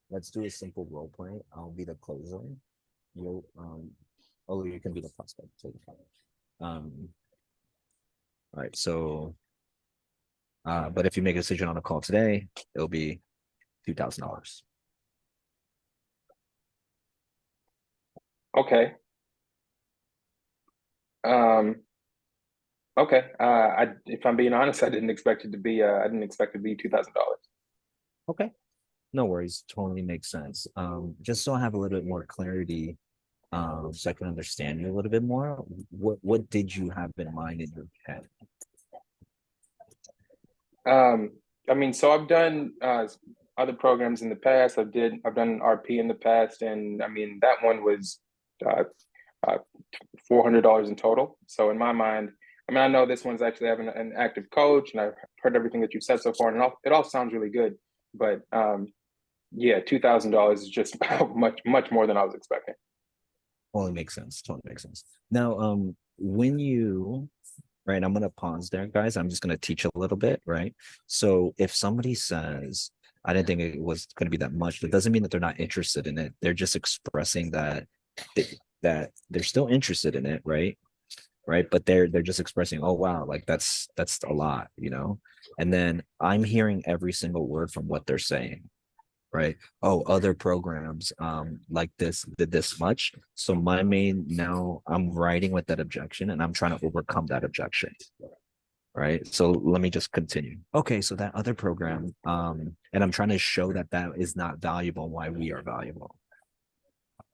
let's do a simple role play. I'll be the closer. You'll oh, you can be the prospect. Totally fine. All right. So, but if you make a decision on a call today, it'll be $2,000. Okay. Um, okay. If I'm being honest, I didn't expect it to be. I didn't expect it to be $2,000. Okay. No worries. Totally makes sense. Just so I have a little bit more clarity, so I can understand you a little bit more. What did you have in mind in your head? Um, I mean, so I've done other programs in the past. I've done RP in the past, and I mean that one was uh, uh, $400 in total. So in my mind, I mean, I know this one's actually having an active coach, and I've heard everything that you've said so far, and it all sounds really good. But yeah, $2,000 is just much more than I was expecting. Totally makes sense. Totally makes sense. Now, when you right, I'm gonna pause there, guys. I'm just gonna teach a little bit, right? So if somebody says, I didn't think it was gonna be that much, that doesn't mean that they're not interested in it. They're just expressing that they, that they're still interested in it, right? Right. But they're just expressing, oh wow, like that's a lot, you know? And then I'm hearing every single word from what they're saying, right? Oh, other programs like this did this much. So my main now I'm writing with that objection and I'm trying to overcome that objection. Right. So let me just continue. Okay, so that other program, and I'm trying to show that that is not valuable, why we are valuable.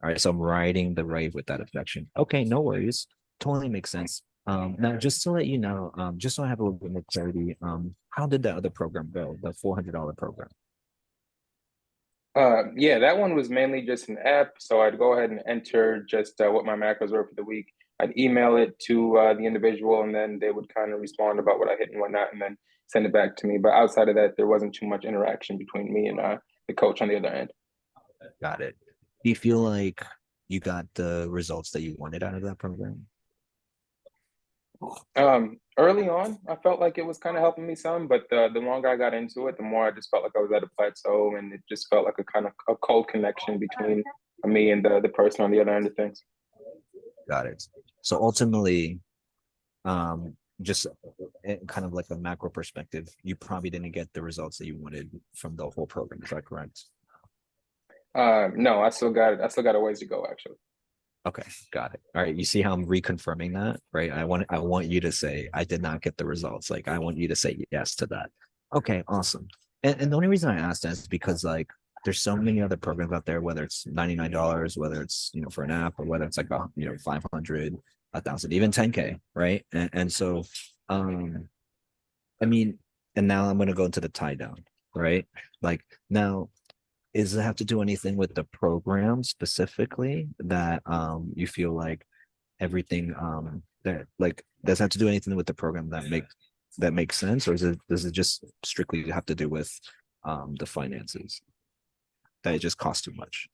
All right. So I'm writing the rave with that objection. Okay, no worries. Totally makes sense. Now just to let you know, just so I have a little bit more clarity, how did that other program go, the $400 program? Yeah, that one was mainly just an app. So I'd go ahead and enter just what my macros were for the week. I'd email it to the individual, and then they would kind of respond about what I hit and whatnot, and then send it back to me. But outside of that, there wasn't too much interaction between me and the coach on the other end. Got it. Do you feel like you got the results that you wanted out of that program? Early on, I felt like it was kind of helping me some, but the longer I got into it, the more I just felt like I was at a plateau, and it just felt like a kind of a cold connection between me and the person on the other end of things. Got it. So ultimately, just kind of like a macro perspective, you probably didn't get the results that you wanted from the whole program. Is that correct? No, I still got a ways to go actually. Okay, got it. All right. You see how I'm reconfirming that, right? I want you to say I did not get the results. Like I want you to say yes to that. Okay, awesome. And the only reason I asked that is because like there's so many other programs out there, whether it's $99, whether it's for an app, or whether it's like 500, 1,000, even 10K, right? And so I mean, and now I'm gonna go into the tie down, right? Like now is it have to do anything with the program specifically that you feel like everything that like does it have to do anything with the program that makes sense, or does it just strictly have to do with the finances that it just costs too much?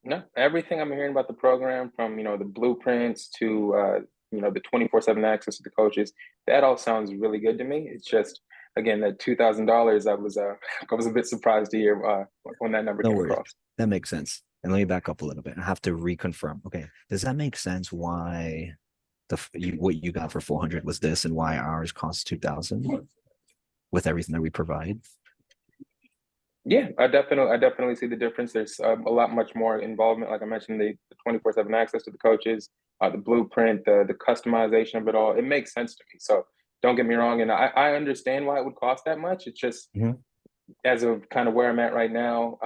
No, everything I'm hearing about the program, from the blueprints to the 24/7 access to the coaches, that all sounds really good to me. It's just again that $2,000, I was I was a bit surprised to hear when that number No came worries. across. That makes sense. And let me back up a little bit. I have to reconfirm. Okay, does that make sense why what you got for 400 was this and why ours costs 2,000 with everything that we provide? Yeah, I definitely see the difference. There's a lot much more involvement, like I mentioned, the 24/7 access to the coaches, the blueprint, the customization of it all. It makes sense to me. So don't get me wrong, and I understand why it would cost that much. It's just Mhm. as of kind of where I'm at right now.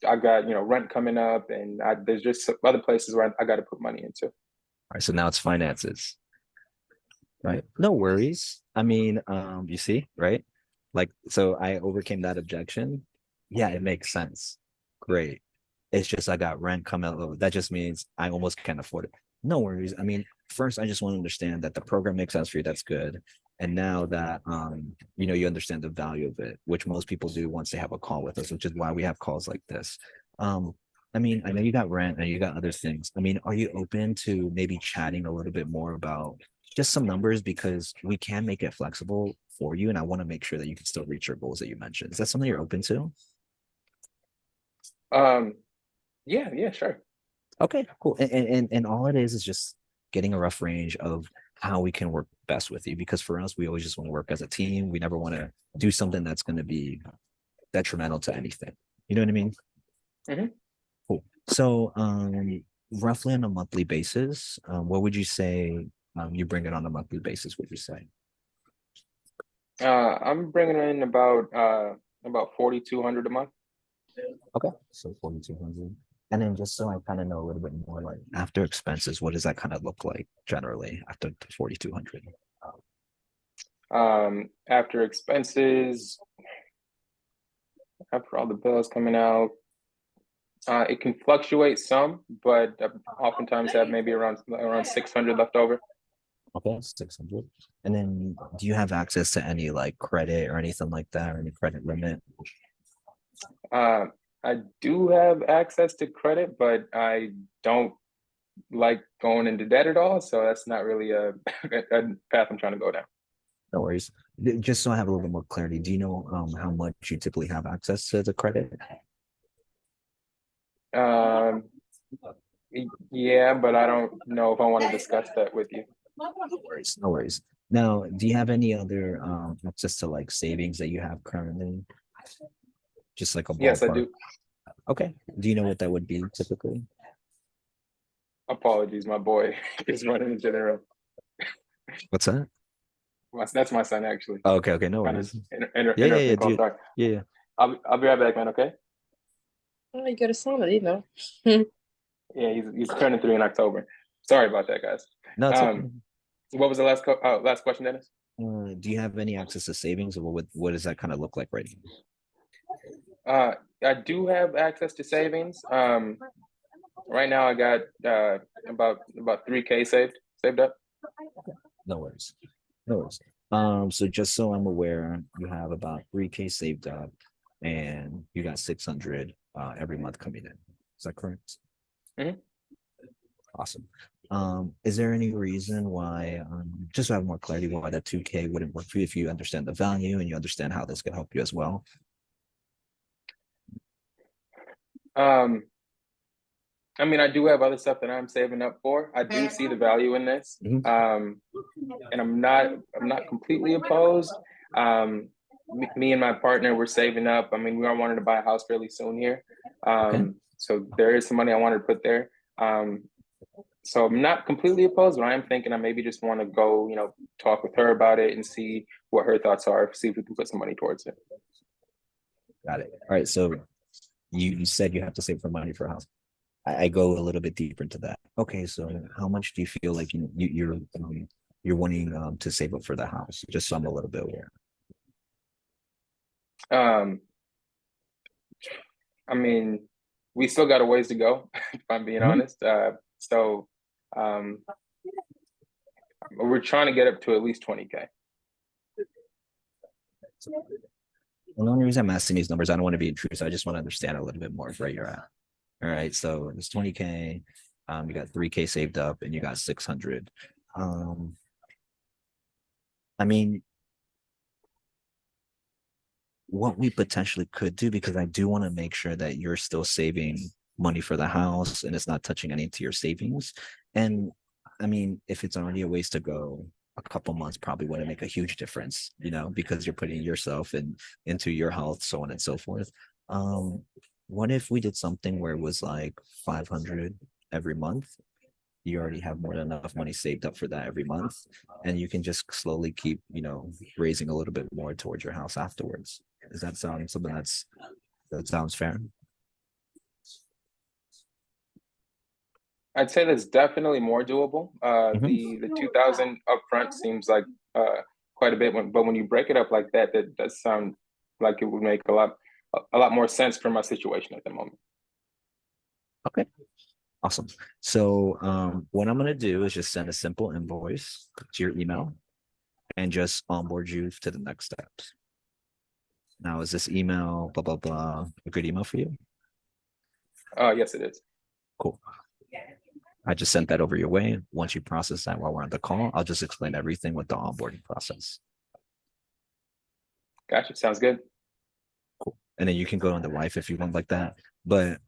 I've got rent coming up, and there's just other places where I got to put money into. All right, so now it's finances, right? No worries. I mean, you see, right? Like, so I overcame that objection. Yeah, it makes sense. Great. It's just I got rent coming out. That just means I almost can't afford it. No worries. I mean, first I just want to understand that the program makes sense for you. That's good. And now that you understand the value of it, which most people do once they have a call with us, which is why we have calls like this. Um, I mean, I know you got rent and you got other things. I mean, are you open to maybe chatting a little bit more about just some numbers, because we can make it flexible for you, and I want to make sure that you can still reach your goals that you mentioned. Is that something you're open to? Um, yeah, sure. Okay, cool. And all it is just getting a rough range of how we can work best with you. Because for us, we always just want to work as a team. We never want to do something that's going to be detrimental to anything. You know what I mean? Hmm. Cool. So, roughly on a monthly basis, what would you say you bring it on a monthly basis? Would you say? I'm bringing in about 4,200 a month. Okay, so 4,200. And then just so I kind of know a little bit more, like after expenses, what does that kind of look like generally after the 4,200? After expenses, after all the bills coming out, it can fluctuate some, but oftentimes have maybe around 600 left over. Okay, 600. And then do you have access to any like credit or anything like that, or any credit limit? Uh, I do have access to credit, but I don't like going into debt at all. So that's not really a path I'm trying to go down. No worries. Just so I have a little bit more clarity, do you know how much you typically have access to the credit? Um, yeah, but I don't know if I want to discuss that with you. No worries. No worries. Now, do you have any other access to like savings that you have currently? Just like a Yes, I ballpark. do. Okay. Do you know what that would be typically? Apologies, my boy is running into the room. What's that? That's my son actually, Okay, okay, no kind of worries. Yeah, yeah, interrupting yeah, the call. dude. Sorry. Yeah. I'll be right back, man. Okay. Ja, jag gör detsamma, det är Yeah, he's turning 3 in October. Sorry about that, guys. No, it's okay. What was the last question, Dennis? Do you have any access to savings, or what does that kind of look like right I do have access to savings. Right now I got about 3K saved up. now? No worries. No worries. So just so I'm aware, you have about 3K saved up and you got 600 every month coming in. Is that correct? Mhm. Awesome. Is there any reason why, just so I have more clarity, why that 2K wouldn't work for you if you understand the value and you understand how this could help you as well? Um, I mean, I do have other stuff that I'm saving up for. I do see the value in this. Mhm. And I'm not completely opposed. Me and my partner were saving up. I mean, we are wanting to buy a house fairly soon here. Okay. So there is some money I wanted to put there. So I'm not completely opposed, but I am thinking I maybe just want to go, talk with her about it and see what her thoughts are, see if we can put some money towards it. Got it. All right. So you said you have to save for money for a house. I go a little bit deeper into that. Okay, so how much do you feel like you're wanting to save up for the house? Just so I'm a little bit aware. Um, I mean, we still got a ways to go, if I'm being Mhm. honest. So um, we're trying to get up to at least 20K. And the only reason I'm asking these numbers, I don't want to be intrusive. I just want to understand a little bit more of where you're at. All right, so it's 20K. You got 3K saved up, and you got 600. Um, I mean, what we potentially could do, because I do want to make sure that you're still saving money for the house and it's not touching any into your savings. And I mean, if it's already a ways to go, a couple months probably wouldn't make a huge difference, because you're putting yourself into your health, so on and so forth. What if we did something where it was like 500 every month? You already have more than enough money saved up for that every month, and you can just slowly keep, raising a little bit more towards your house afterwards. Does that sound something that sounds fair? I'd say that's definitely more doable. Mhm. The 2000 upfront seems like quite a bit, but when you break it up like that, that does sound like it would make a lot more sense for my situation at the moment. Okay, awesome. So what I'm gonna do is just send a simple invoice to your email and just onboard you to the next steps. Now, is this email blah blah blah a good email for you? Yes, it is. Cool. I just sent that over your way. Once you process that while we're on the call, I'll just explain everything with the onboarding process. Gotcha. Sounds good. and then you can go on the wife if you want like that. But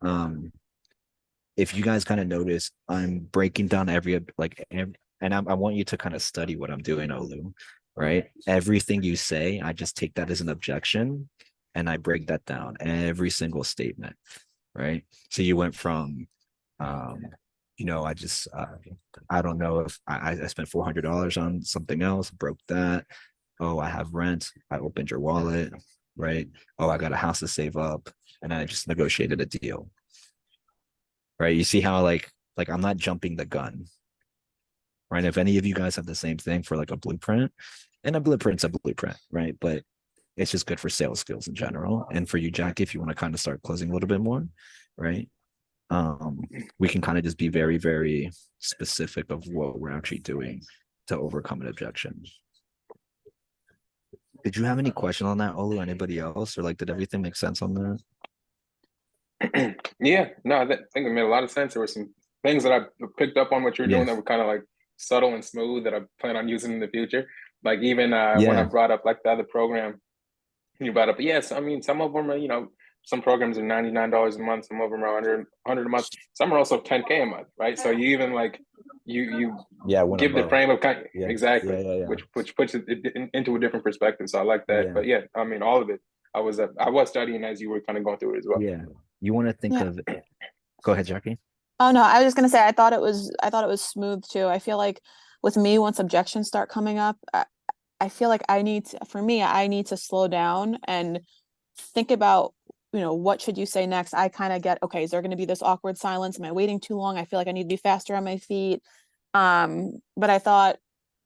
if you guys kind of notice, I'm breaking down and I want you to kind of study what I'm doing, Olu, right? Everything you say, I just take that as an objection and I break that down, every single statement, right? So you went from, I just, I don't know if I spent $400 on something else, broke that. Oh, I have rent. I opened your wallet, right? Oh, I got a house to save up, and I just negotiated a deal, right? You see how like I'm not jumping the gun, right? If any of you guys have the same thing for like a blueprint, and a blueprint's a blueprint, right? But it's just good for sales skills in general. And for you, Jackie, if you want to kind of start closing a little bit more, right? We can kind of just be very, very specific of what we're actually doing to overcome an objection. Did you have any question on that, Olu? Anybody else? Or like, did everything make sense on that? Yeah, no, I think it made a lot of sense. There were some things that I picked up on what you're doing that were kind of like subtle and smooth that I plan on using in the future. Like even when I brought up like the other program, you brought up, yes, I mean, some of them are, some programs are $99 a month, some of them are 100 a month, some are also 10K a month, right? So you even like you give the frame of exactly, which puts it into a different perspective. So I like that. But yeah, I mean, all of it. I was studying as you were kind of going through it as well. Yeah, you want to think of it. Go ahead, Jackie. Oh no, I was just gonna say I thought it was smooth too. I feel like with me, once objections start coming up, I feel like I need to slow down and think about, what should you say next? I kind of get, okay, is there going to be this awkward silence? Am I waiting too long? I feel like I need to be faster on my feet. But I thought,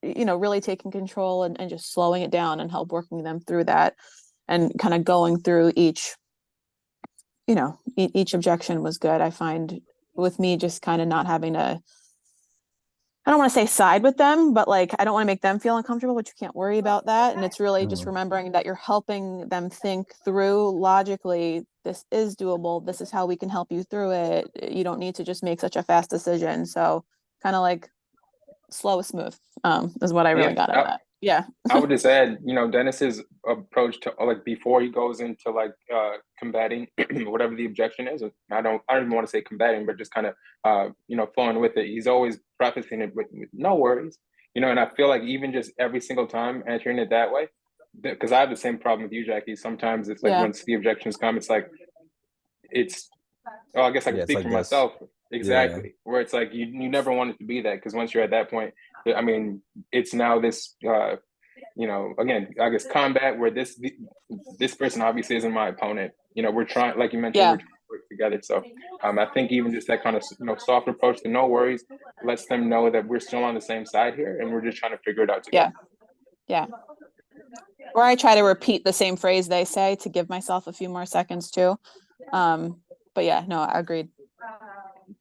really taking control and just slowing it down and help working them through that and kind of going through each objection was good. I find with me just kind of not having to, I don't want to say side with them, but like I don't want to make them feel uncomfortable, but you can't worry about that. And it's really just remembering that you're helping them think through logically, this is doable. This is how we can help you through it. You don't need to just make such a fast decision. So kind of like slow is smooth, is what I really got out of that. Yeah. I would just add, Dennis's approach to like before he goes into like combating whatever the objection is. I don't even want to say combating, but just kind of flowing with it. He's always prefacing it with no worries, and I feel like even just every single time answering it that way, because I have the same problem with you, Jackie. Sometimes it's like once the objections come, it's like I guess I can speak for myself. Exactly. Where it's like you never want it to be that, because once you're at that point, I mean, it's now this again, I guess combat where this person obviously isn't my opponent. We're trying, like you mentioned, we're trying to work together. So I think even just that kind of soft approach to no worries lets them know that we're still on the same side here and we're just trying to figure it out together. Yeah. Or I try to repeat the same phrase they say to give myself a few more seconds too. But yeah, no, I agreed.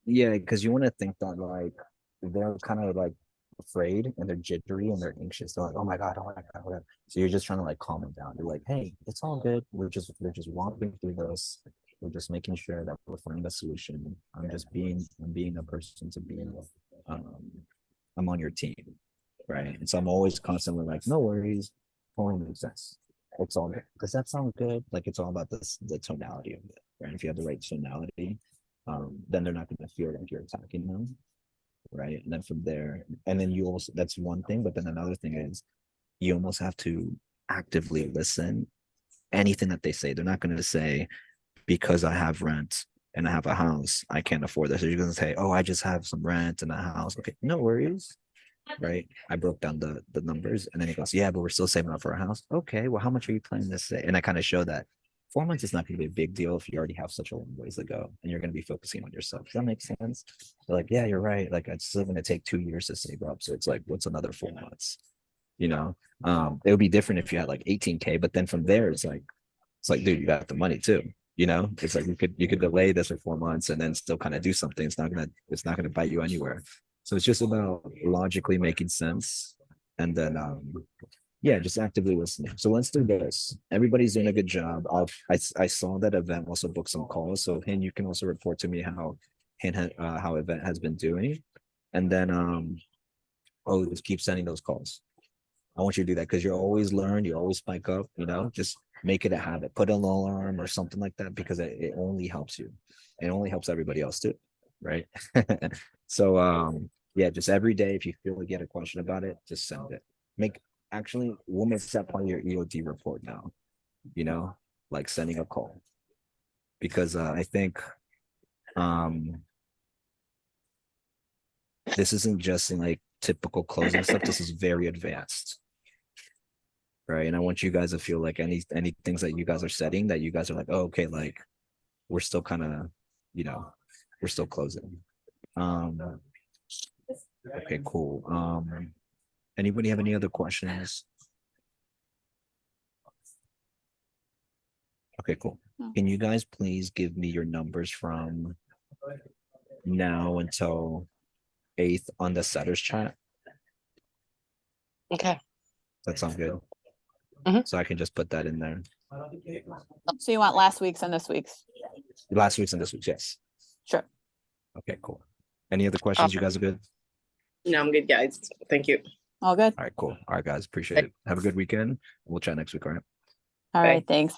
Yeah, because you want to think that like they're kind of like afraid and they're jittery and they're anxious. They're like, oh my God, whatever. So you're just trying to like calm them down. You're like, hey, it's all good. We're just walking through this. We're just making sure that we're finding a solution. I'm being a person to be I'm on your team. Right. And so I'm always constantly like, no worries, totally makes sense. It's all good. Does that sound good? Like it's all about the tonality of it. Right. If you have the right tonality, then they're not going to feel like you're attacking them, right? And then from there, and then you also, that's one thing, but then another thing is you almost have to actively listen anything that they say. They're not going to say, because I have rent and I have a house, I can't afford this. So you're going to say, oh, I just have some rent and a house. Okay, no worries, right? I broke down the numbers, and then he goes, yeah, but we're still saving up for a house. Okay, well, how much are you planning to say? And I kind of show that 4 months is not going to be a big deal if you already have such a long ways to go and you're going to be focusing on yourself. Does that make sense? They're like, yeah, you're right. Like it's still going to take 2 years to save up. So it's like, what's another 4 months? It would be different if you had like 18K, but then from there, it's like, dude, you got the money too. It's like you could delay this for 4 months and then still kind of do something. It's not gonna bite you anywhere. So it's just about logically making sense, and then just actively listening. So let's do this. Everybody's doing a good job. I saw that Event also booked some calls. So Hin, you can also report to me how Event has been doing, and then just keep sending those calls. I want you to do that because you're always learn, you always spike up. Just make it a habit, put an alarm or something like that, because it only helps you. It only helps everybody else too, right? So yeah, just every day, if you feel like you get a question about it, just send it. We'll make that part of your EOD report now, like sending a call. Because I think this isn't just in like typical closing stuff, this is very advanced. Right. And I want you guys to feel like any things that you guys are setting, that you guys are like, oh, okay, like we're still kind of, we're still closing. Okay, cool. Anybody have any other questions? Okay, cool. No. Can you guys please give me your numbers from now until 8th on the setters chat? Okay. That sounds good. Mhm. So I can just put that in there. So you want last week's and this week's? Last week's and this week's, yes. Sure. Okay, cool. Any other questions? You guys are good? No, I'm good, guys. Thank you. All good. All right, cool. All right, guys, appreciate it. Have a good weekend. We'll chat next week, all right? All Bye. right, thanks.